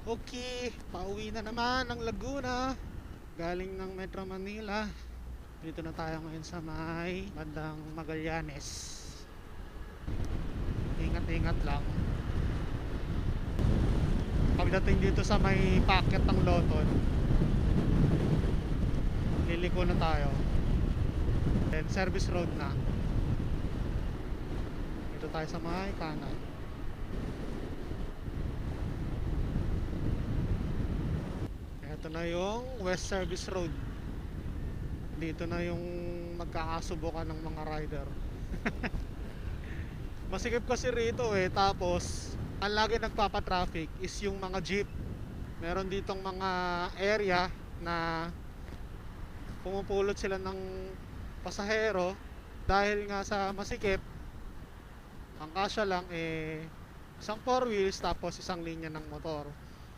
Okay, pauwi na naman ng Laguna. Galing ng Metro Manila. Dito na tayo ngayon sa may bandang Magallanes. Ingat-ingat lang. Pagdating dito sa may packet ng Loton, liliko na tayo. Then service road na. Dito tayo sa may kanan. Ito na yung West Service Road. Dito na yung magkakasubukan ng mga rider. Masikip kasi rito tapos ang lagi nagpapatraffic is yung mga jeep. Meron ditong mga area na pumupulot sila ng pasahero. Dahil nga sa masikip, ang kasya lang isang 4 wheels tapos isang linya ng motor.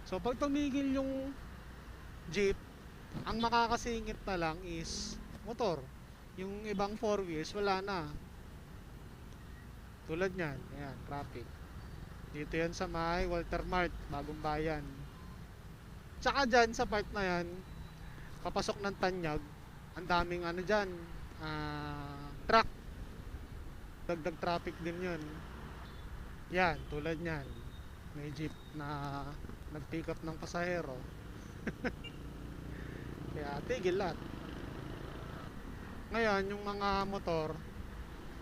So pag tumigil yung jeep, ang makakasingit na lang is motor. Yung ibang 4 wheels wala na. Tulad nyan, ayan, traffic. Dito yan sa may Walter Mart, Bagong Bayan. Tsaka dyan sa part na yan, papasok ng Tanyag, ang daming ano dyan, truck. Dagdag traffic din yun. Yan, tulad nyan, may jeep na nag-pick up ng pasahero. Kaya tigil lahat. Ngayon yung mga motor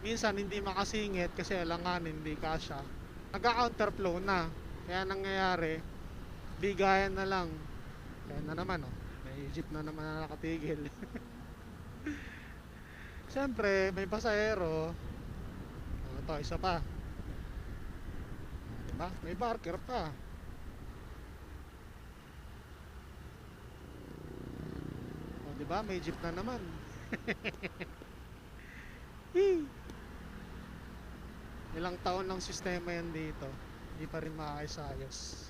minsan hindi makasingit kasi alanganin, hindi kasya, nagka-counterflow na. Kaya nangyayari bigayan na lang. Kaya na naman may jeep na naman na nakatigil. Siyempre may pasahero. Ito isa pa, diba? May barker pa. Diba? May jeep na naman. Ilang taon ng sistema yan dito, hindi pa rin maayos-ayos.